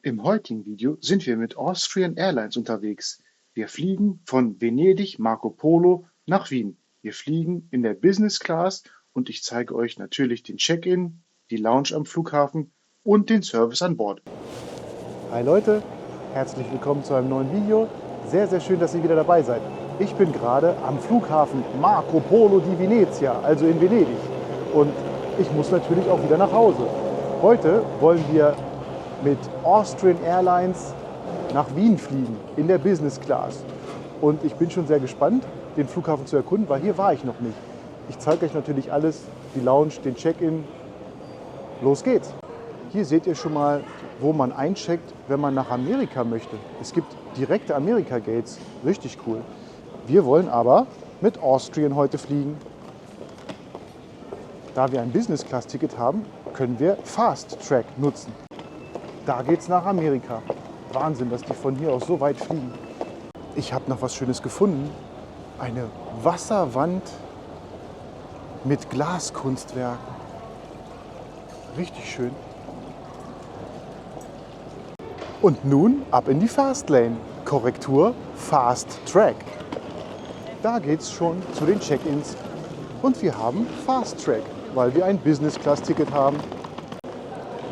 Im heutigen Video sind wir mit Austrian Airlines unterwegs. Wir fliegen von Venedig Marco Polo nach Wien. Wir fliegen in der Business Class und ich zeige euch natürlich den Check-in, die Lounge am Flughafen und den Service an Bord. Hi Leute, herzlich willkommen zu einem neuen Video. Sehr, sehr schön, dass ihr wieder dabei seid. Ich bin gerade am Flughafen Marco Polo di Venezia, also in Venedig. Und ich muss natürlich auch wieder nach Hause. Heute wollen wir mit Austrian Airlines nach Wien fliegen, in der Business Class. Und ich bin schon sehr gespannt, den Flughafen zu erkunden, weil hier war ich noch nicht. Ich zeige euch natürlich alles, die Lounge, den Check-in. Los geht's! Hier seht ihr schon mal, wo man eincheckt, wenn man nach Amerika möchte. Es gibt direkte Amerika-Gates, richtig cool. Wir wollen aber mit Austrian heute fliegen. Da wir ein Business-Class-Ticket haben, können wir Fast Track nutzen. Da geht's nach Amerika. Wahnsinn, dass die von hier aus so weit fliegen. Ich habe noch was Schönes gefunden. Eine Wasserwand mit Glaskunstwerken. Richtig schön. Und nun ab in die Fastlane. Korrektur Fast Track. Da geht's schon zu den Check-ins. Und wir haben Fast Track, weil wir ein Business-Class-Ticket haben.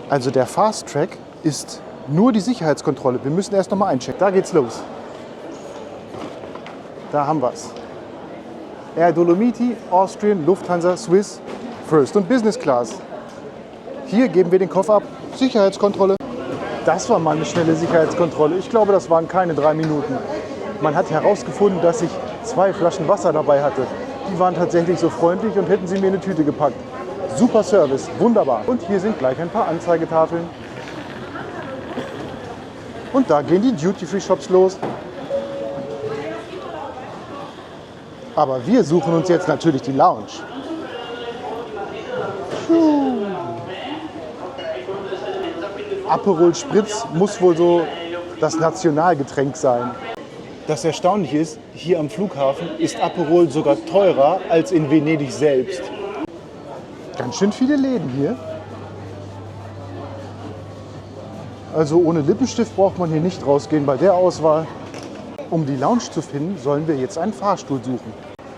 Also der Fast Track ist nur die Sicherheitskontrolle. Wir müssen erst noch mal einchecken. Da geht's los. Da haben wir's. Air Dolomiti, Austrian, Lufthansa, Swiss, First und Business Class. Hier geben wir den Koffer ab. Sicherheitskontrolle. Das war mal eine schnelle Sicherheitskontrolle. Ich glaube, das waren keine 3 Minuten. Man hat herausgefunden, dass ich 2 Flaschen Wasser dabei hatte. Die waren tatsächlich so freundlich und hätten sie mir in eine Tüte gepackt. Super Service, wunderbar. Und hier sind gleich ein paar Anzeigetafeln. Und da gehen die Duty-Free-Shops los. Aber wir suchen uns jetzt natürlich die Lounge. Aperol Spritz muss wohl so das Nationalgetränk sein. Das Erstaunliche ist, hier am Flughafen ist Aperol sogar teurer als in Venedig selbst. Ganz schön viele Läden hier. Also ohne Lippenstift braucht man hier nicht rausgehen bei der Auswahl. Um die Lounge zu finden, sollen wir jetzt einen Fahrstuhl suchen.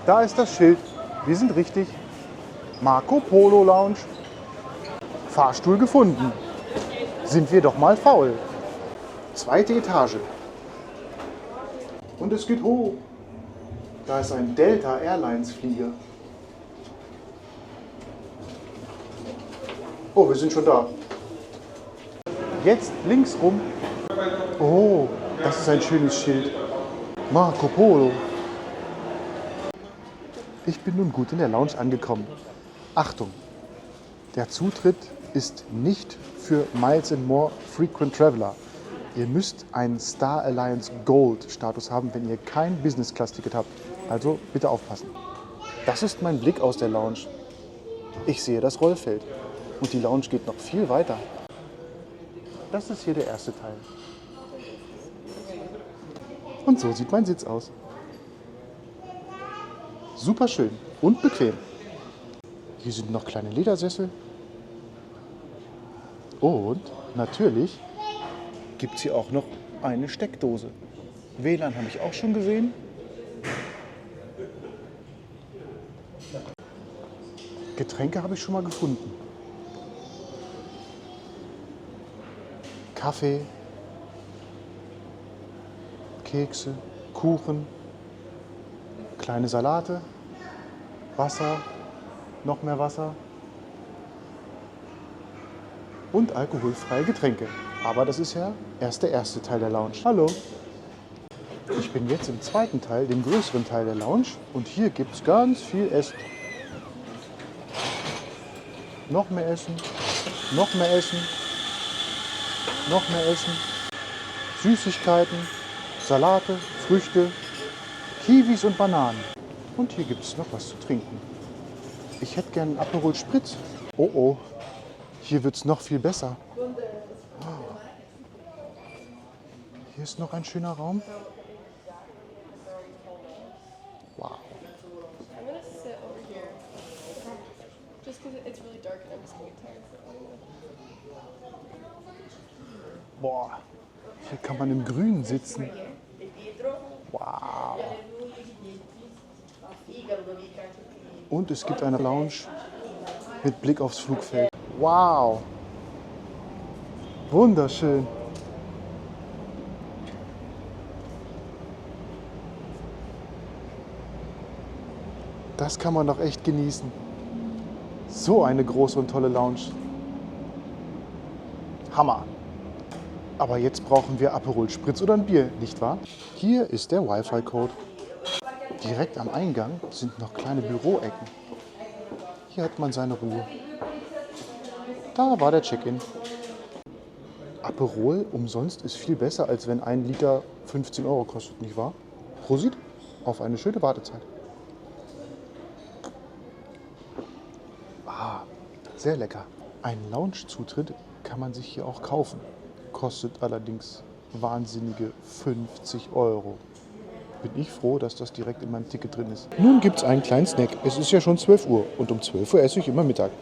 Da ist das Schild. Wir sind richtig. Marco Polo Lounge. Fahrstuhl gefunden. Sind wir doch mal faul. 2. Etage. Und es geht hoch. Da ist ein Delta Airlines Flieger. Oh, wir sind schon da. Jetzt links rum. Oh, das ist ein schönes Schild. Marco Polo. Ich bin nun gut in der Lounge angekommen. Achtung, der Zutritt ist nicht für Miles & More Frequent Traveler. Ihr müsst einen Star Alliance Gold Status haben, wenn ihr kein Business Class Ticket habt. Also bitte aufpassen. Das ist mein Blick aus der Lounge. Ich sehe das Rollfeld. Und die Lounge geht noch viel weiter. Das ist hier der erste Teil. Und so sieht mein Sitz aus. Super schön und bequem. Hier sind noch kleine Ledersessel. Und natürlich gibt es hier auch noch eine Steckdose. WLAN habe ich auch schon gesehen. Getränke habe ich schon mal gefunden. Kaffee, Kekse, Kuchen, kleine Salate, Wasser, noch mehr Wasser und alkoholfreie Getränke. Aber das ist ja erst der erste Teil der Lounge. Hallo! Ich bin jetzt im zweiten Teil, dem größeren Teil der Lounge. Und hier gibt es ganz viel Essen. Noch mehr Essen, noch mehr Essen, noch mehr Essen. Süßigkeiten, Salate, Früchte, Kiwis und Bananen. Und hier gibt es noch was zu trinken. Ich hätte gern einen Aperol Spritz. Oh oh, hier wird es noch viel besser. Hier ist noch ein schöner Raum. Wow. I'm gonna sit over here. Just because it's really dark and I'm just getting tired. Boah, Boah, hier kann man im Grünen sitzen. Wow. Und es gibt eine Lounge mit Blick aufs Flugfeld. Wow. Wunderschön. Das kann man doch echt genießen. So eine große und tolle Lounge. Hammer. Aber jetzt brauchen wir Aperol Spritz oder ein Bier, nicht wahr? Hier ist der Wi-Fi-Code. Direkt am Eingang sind noch kleine Büroecken. Hier hat man seine Ruhe. Da war der Check-in. Aperol umsonst ist viel besser, als wenn 1 Liter 15 Euro kostet, nicht wahr? Prosit auf eine schöne Wartezeit. Ah, sehr lecker. Einen Lounge-Zutritt kann man sich hier auch kaufen. Kostet allerdings wahnsinnige 50 Euro. Bin ich froh, dass das direkt in meinem Ticket drin ist. Nun gibt es einen kleinen Snack. Es ist ja schon 12 Uhr und um 12 Uhr esse ich immer Mittag.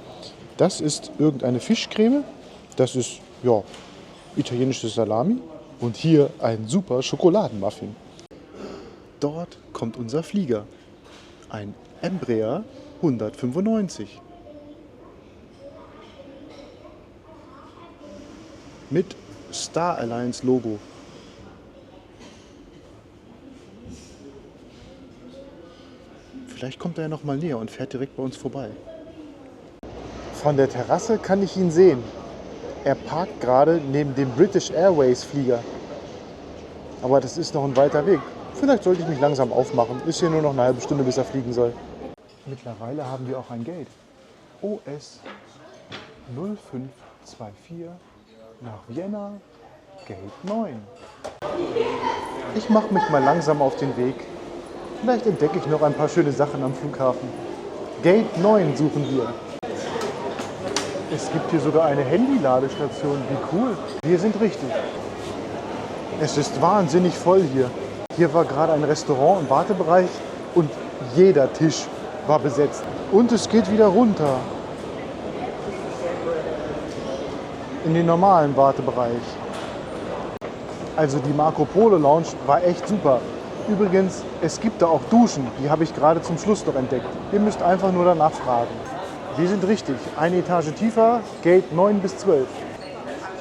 Das ist irgendeine Fischcreme. Das ist, ja, italienisches Salami. Und hier ein super Schokoladenmuffin. Dort kommt unser Flieger. Ein Embraer 195. Mit Star Alliance Logo. Vielleicht kommt er ja noch mal näher und fährt direkt bei uns vorbei. Von der Terrasse kann ich ihn sehen. Er parkt gerade neben dem British Airways Flieger. Aber das ist noch ein weiter Weg. Vielleicht sollte ich mich langsam aufmachen. Ist hier nur noch eine halbe Stunde, bis er fliegen soll. Mittlerweile haben wir auch ein Gate. OS 0524 nach Vienna, Gate 9. Ich mache mich mal langsam auf den Weg. Vielleicht entdecke ich noch ein paar schöne Sachen am Flughafen. Gate 9 suchen wir. Es gibt hier sogar eine Handy-Ladestation. Wie cool. Wir sind richtig. Es ist wahnsinnig voll hier. Hier war gerade ein Restaurant im Wartebereich und jeder Tisch war besetzt. Und es geht wieder runter. In den normalen Wartebereich. Also die Marco Polo Lounge war echt super. Übrigens, es gibt da auch Duschen. Die habe ich gerade zum Schluss noch entdeckt. Ihr müsst einfach nur danach fragen. Wir sind richtig. Eine Etage tiefer, Gate 9 bis 12.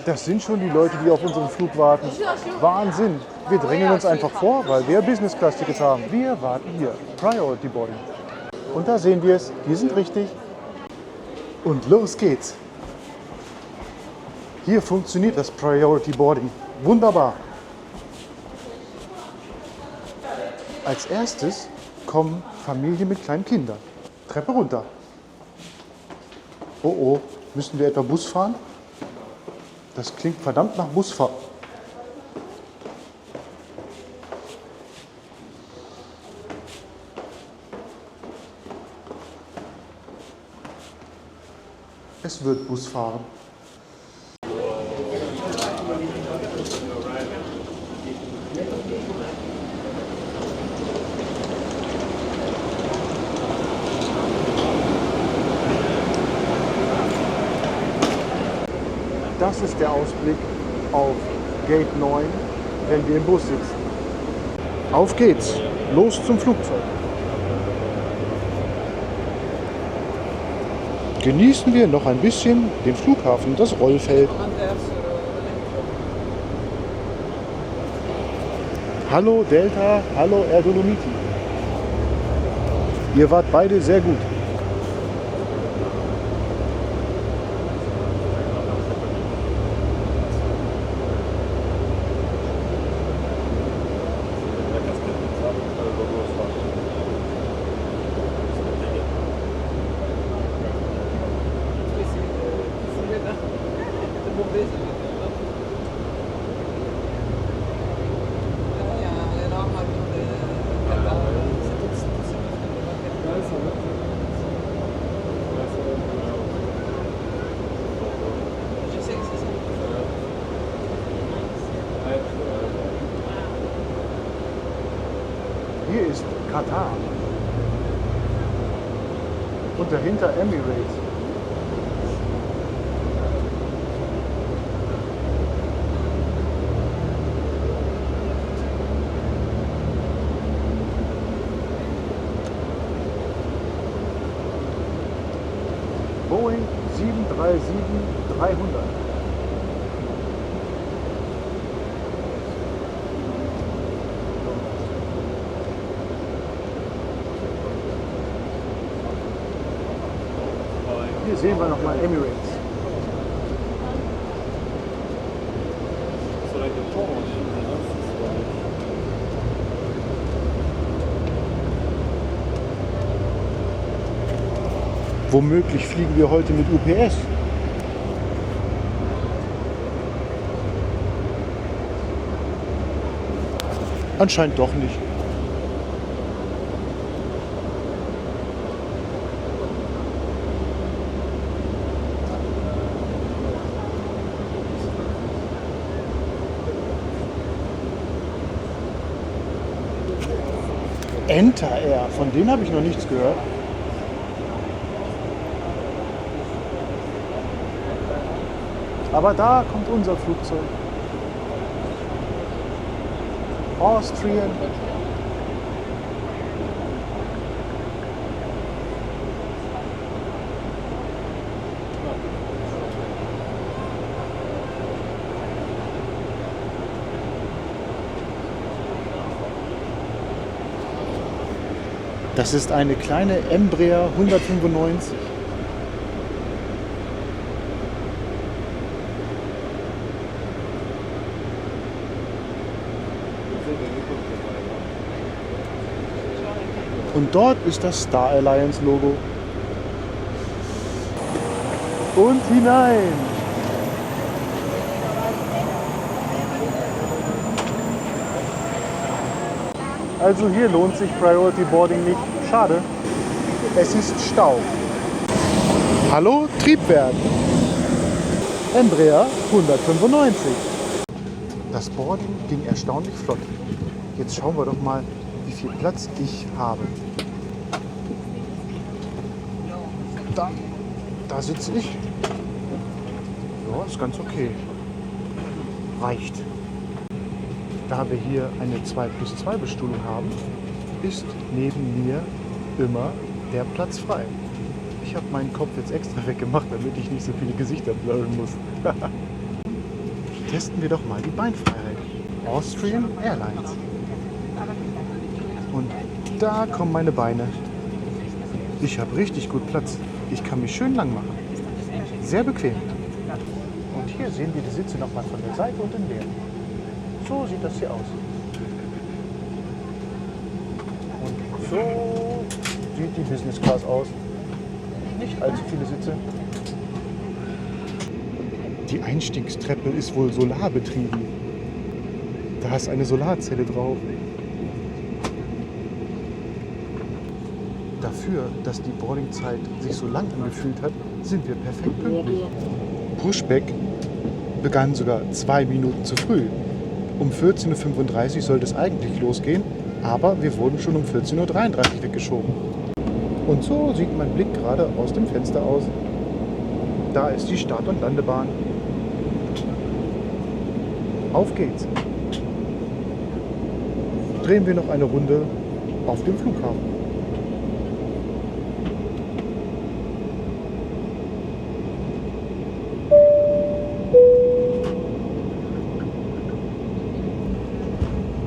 Das sind schon die Leute, die auf unseren Flug warten. Wahnsinn. Wir drängen uns einfach vor, weil wir Business-Class-Tickets haben. Wir warten hier. Priority Boarding. Und da sehen wir es. Wir sind richtig. Und los geht's. Hier funktioniert das Priority Boarding. Wunderbar. Als erstes kommen Familien mit kleinen Kindern. Treppe runter. Oh oh, müssen wir etwa Bus fahren? Das klingt verdammt nach Busfahrt. Es wird Bus fahren. Das ist der Ausblick auf Gate 9, wenn wir im Bus sitzen. Auf geht's, los zum Flugzeug. Genießen wir noch ein bisschen den Flughafen, das Rollfeld. Hallo Delta, hallo Air Dolomiti. Ihr wart beide sehr gut. Hier ist Katar und dahinter Emirates. 37300. Hier sehen wir nochmal Emirates. Womöglich fliegen wir heute mit UPS. Anscheinend doch nicht. Enter Air, von denen habe ich noch nichts gehört. Aber da kommt unser Flugzeug. Austrian. Das ist eine kleine Embraer 195. Und dort ist das Star Alliance Logo. Und hinein! Also hier lohnt sich Priority Boarding nicht. Schade. Es ist Stau. Hallo Triebwerk. Embraer 195. Das Boarding ging erstaunlich flott. Jetzt schauen wir doch mal, wie viel Platz ich habe. Da sitze ich. Ja, ist ganz okay. Reicht. Da wir hier eine 2+2 Bestuhlung haben, ist neben mir immer der Platz frei. Ich habe meinen Kopf jetzt extra weggemacht, damit ich nicht so viele Gesichter blurren muss. Testen wir doch mal die Beinfreiheit. Austrian Airlines. Und da kommen meine Beine. Ich habe richtig gut Platz. Ich kann mich schön lang machen. Sehr bequem. Und hier sehen wir die Sitze nochmal von der Seite und in der. So sieht das hier aus. Und so sieht die Business Class aus. Nicht allzu viele Sitze. Die Einstiegstreppe ist wohl solarbetrieben. Da ist eine Solarzelle drauf. Dafür, dass die Boardingzeit sich so lang angefühlt hat, sind wir perfekt pünktlich. Pushback begann sogar 2 Minuten zu früh. Um 14:35 Uhr sollte es eigentlich losgehen, aber wir wurden schon um 14:33 Uhr weggeschoben. Und so sieht mein Blick gerade aus dem Fenster aus. Da ist die Start- und Landebahn. Auf geht's. Drehen wir noch eine Runde auf dem Flughafen.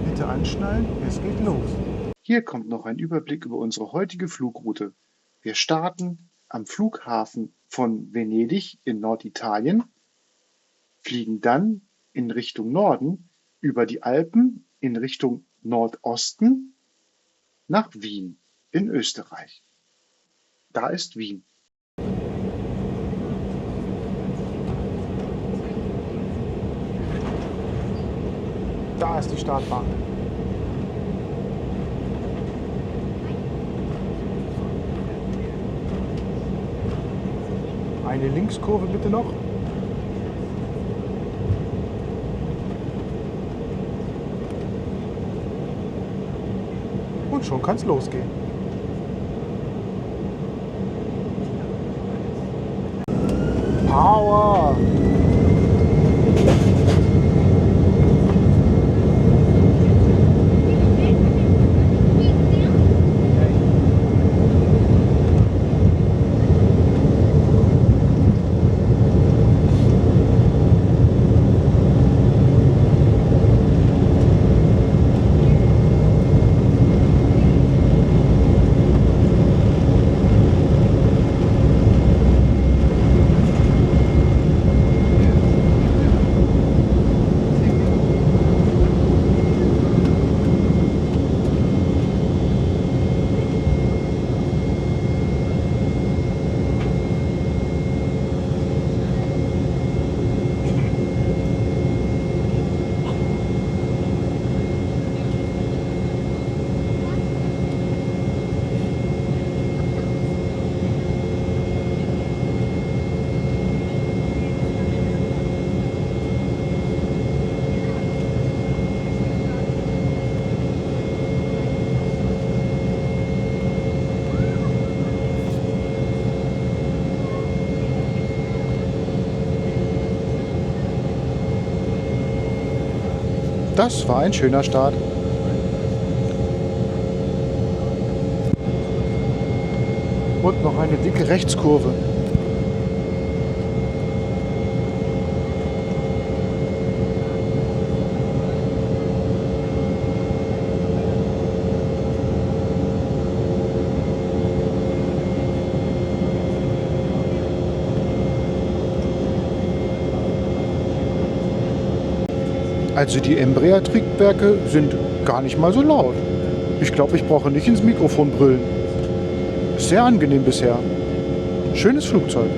Bitte anschnallen, es geht los. Hier kommt noch ein Überblick über unsere heutige Flugroute. Wir starten am Flughafen von Venedig in Norditalien, fliegen dann in Richtung Norden über die Alpen in Richtung Nordosten nach Wien in Österreich. Da ist Wien. Da ist die Startbahn. Eine Linkskurve bitte noch. Und schon kann es losgehen. Power! Das war ein schöner Start. Und noch eine dicke Rechtskurve. Also die Embraer-Triebwerke sind gar nicht mal so laut. Ich glaube, ich brauche nicht ins Mikrofon brüllen. Sehr angenehm bisher. Schönes Flugzeug.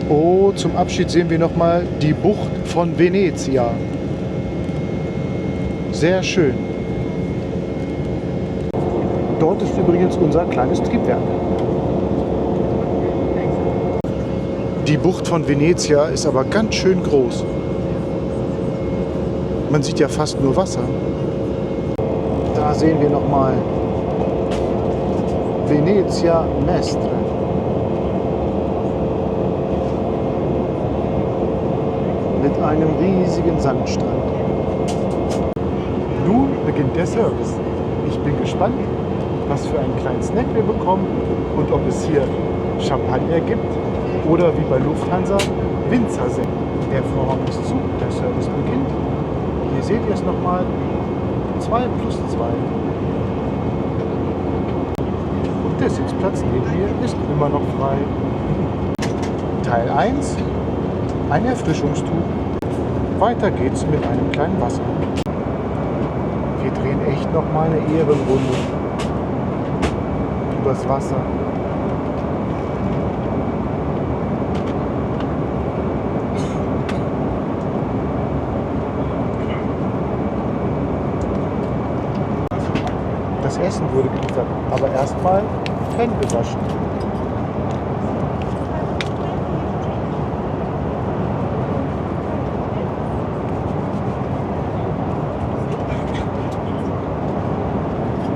Oh, zum Abschied sehen wir nochmal die Bucht von Venezia. Sehr schön. Dort ist übrigens unser kleines Triebwerk. Die Bucht von Venezia ist aber ganz schön groß. Man sieht ja fast nur Wasser. Da sehen wir nochmal Venezia Mestre. Mit einem riesigen Sandstrand. Nun beginnt der Service. Ich bin gespannt, was für einen kleinen Snack wir bekommen und ob es hier Champagner gibt oder wie bei Lufthansa Winzersekt. Der Vorhang ist zu, der Service beginnt. Hier seht ihr es nochmal. 2 plus 2. Und der Sitzplatz neben mir ist immer noch frei. Teil 1. Ein Erfrischungstuch. Weiter geht's mit einem kleinen Wasser. Wir drehen echt nochmal eine Ehrenrunde übers Wasser. Das Essen wurde geliefert, aber erstmal Hände waschen.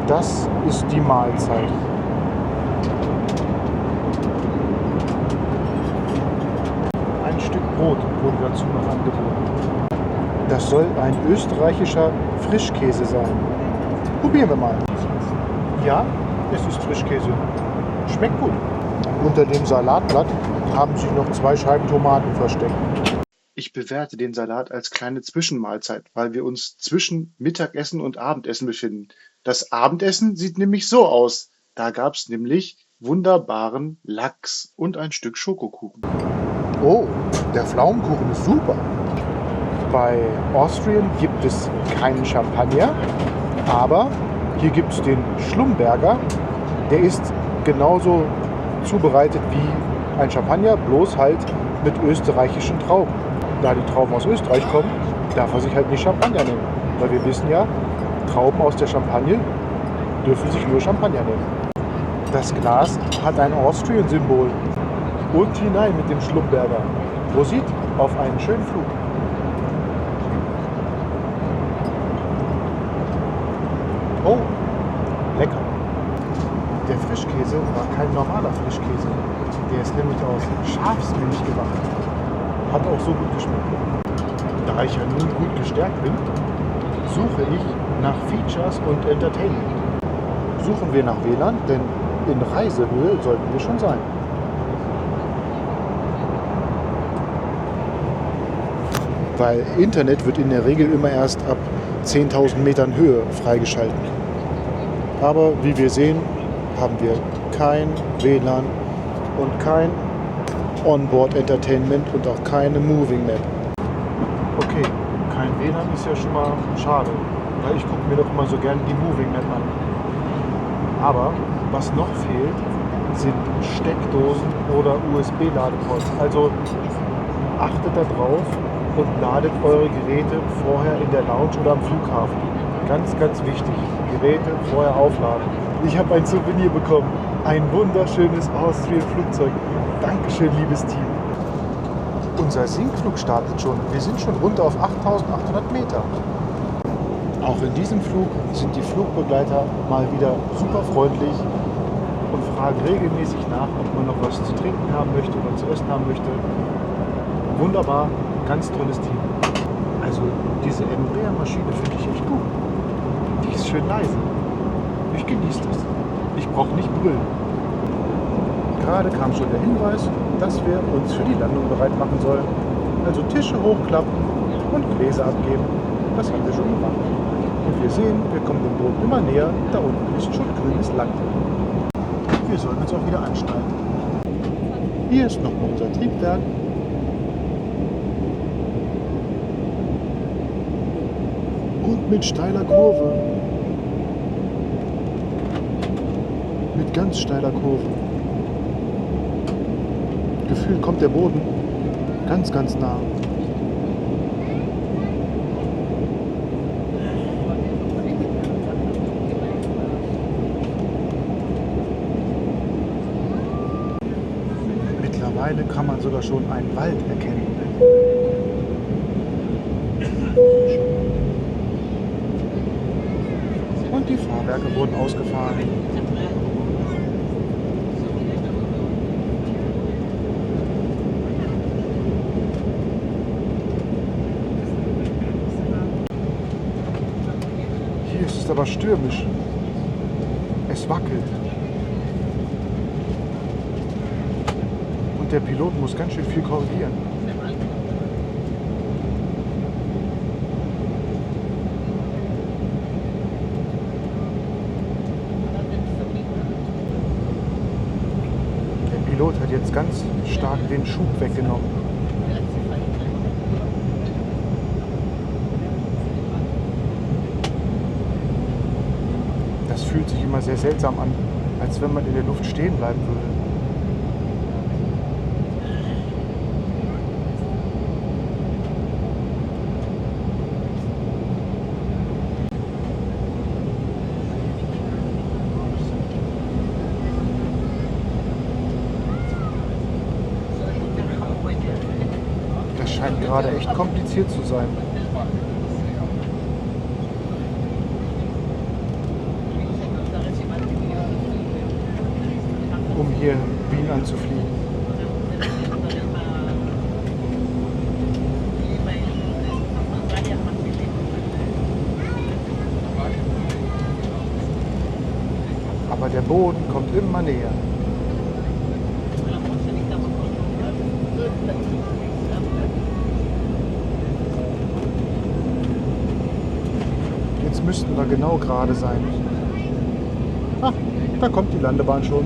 Das ist die Mahlzeit. Ein Stück Brot wurde dazu noch angeboten. Das soll ein österreichischer Frischkäse sein. Probieren wir mal. Ja, es ist Frischkäse. Schmeckt gut. Unter dem Salatblatt haben sich noch 2 Scheiben Tomaten versteckt. Ich bewerte den Salat als kleine Zwischenmahlzeit, weil wir uns zwischen Mittagessen und Abendessen befinden. Das Abendessen sieht nämlich so aus. Da gab es nämlich wunderbaren Lachs und ein Stück Schokokuchen. Oh, der Pflaumenkuchen ist super. Bei Austrian gibt es keinen Champagner, aber hier gibt es den Schlumberger. Der ist genauso zubereitet wie ein Champagner, bloß halt mit österreichischen Trauben. Da die Trauben aus Österreich kommen, darf er sich halt nicht Champagner nehmen. Weil wir wissen ja, Trauben aus der Champagne dürfen sich nur Champagner nehmen. Das Glas hat ein Austrian-Symbol. Und hinein mit dem Schlumberger. Prosit auf einen schönen Flug. Oh, lecker. Der Frischkäse war kein normaler Frischkäse. Der ist nämlich aus Schafsmilch gemacht. Hat auch so gut geschmeckt. Da ich ja nun gut gestärkt bin, suche ich nach Features und Entertainment. Suchen wir nach WLAN, denn in Reisehöhe sollten wir schon sein. Weil Internet wird in der Regel immer erst ab 10.000 Metern Höhe freigeschaltet. Aber wie wir sehen, haben wir kein WLAN und kein Onboard Entertainment und auch keine Moving Map. Okay, kein WLAN ist ja schon mal schade, weil ich gucke mir doch immer so gerne die Moving Map an. Aber was noch fehlt, sind Steckdosen oder USB-Ladeports. Also achtet da drauf und ladet eure Geräte vorher in der Lounge oder am Flughafen. Ganz, ganz wichtig, Geräte vorher aufladen. Ich habe ein Souvenir bekommen, ein wunderschönes Austrian-Flugzeug. Dankeschön, liebes Team. Unser Sinkflug startet schon. Wir sind schon runter auf 8.800 Meter. Auch in diesem Flug sind die Flugbegleiter mal wieder super freundlich und fragen regelmäßig nach, ob man noch was zu trinken haben möchte oder zu essen haben möchte. Wunderbar, ganz tolles Team. Also diese Embraer-Maschine finde ich echt gut. Die ist schön leise. Ich genieße das. Ich brauche nicht brüllen. Gerade kam schon der Hinweis, dass wir uns für die Landung bereit machen sollen. Also Tische hochklappen und Gläser abgeben. Das haben wir schon gemacht. Und wir sehen, wir kommen dem Boot immer näher. Da unten ist schon grünes Land. Wir sollen uns auch wieder anschnallen. Hier ist nochmal unser Triebwerk. Und mit steiler Kurve. Mit ganz steiler Kurve. Gefühlt kommt der Boden ganz, ganz nah. Mittlerweile kann man sogar schon einen Wald erkennen. Und die Fahrwerke wurden ausgefahren. Hier ist es aber stürmisch. Es wackelt. Und der Pilot muss ganz schön viel korrigieren. Der Pilot hat jetzt ganz stark den Schub weggenommen. Das fühlt sich immer sehr seltsam an, als wenn man in der Luft stehen bleiben würde. Das scheint gerade echt kompliziert zu sein. Um hier Wien anzufliegen. Aber der Boden kommt immer näher. Jetzt müssten wir genau gerade sein. Ah, da kommt die Landebahn schon.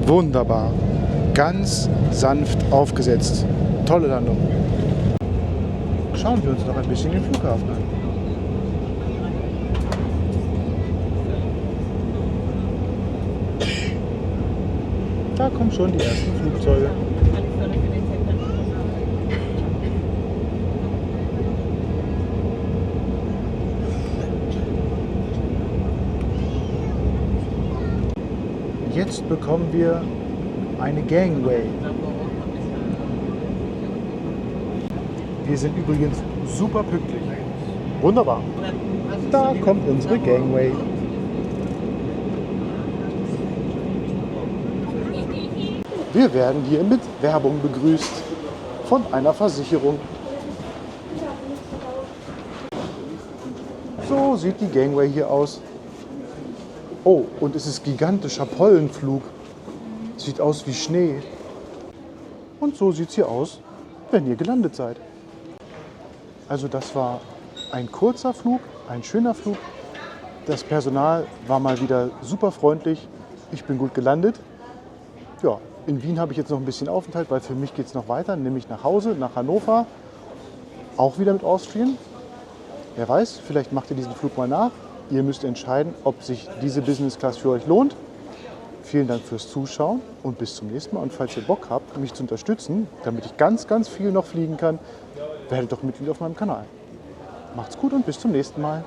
Wunderbar. Ganz sanft aufgesetzt. Tolle Landung. Schauen wir uns noch ein bisschen den Flughafen an. Da kommen schon die ersten Flugzeuge. Jetzt bekommen wir eine Gangway. Wir sind übrigens super pünktlich. Wunderbar. Da kommt unsere Gangway. Wir werden hier mit Werbung begrüßt von einer Versicherung. So sieht die Gangway hier aus. Oh, und es ist gigantischer Pollenflug. Sieht aus wie Schnee. Und so sieht es hier aus, wenn ihr gelandet seid. Also das war ein kurzer Flug, ein schöner Flug. Das Personal war mal wieder super freundlich. Ich bin gut gelandet. Ja, in Wien habe ich jetzt noch ein bisschen Aufenthalt, weil für mich geht es noch weiter, nämlich nach Hause, nach Hannover. Auch wieder mit Austrian. Wer weiß, vielleicht macht ihr diesen Flug mal nach. Ihr müsst entscheiden, ob sich diese Business Class für euch lohnt. Vielen Dank fürs Zuschauen und bis zum nächsten Mal. Und falls ihr Bock habt, mich zu unterstützen, damit ich ganz, ganz viel noch fliegen kann, werdet doch Mitglied auf meinem Kanal. Macht's gut und bis zum nächsten Mal.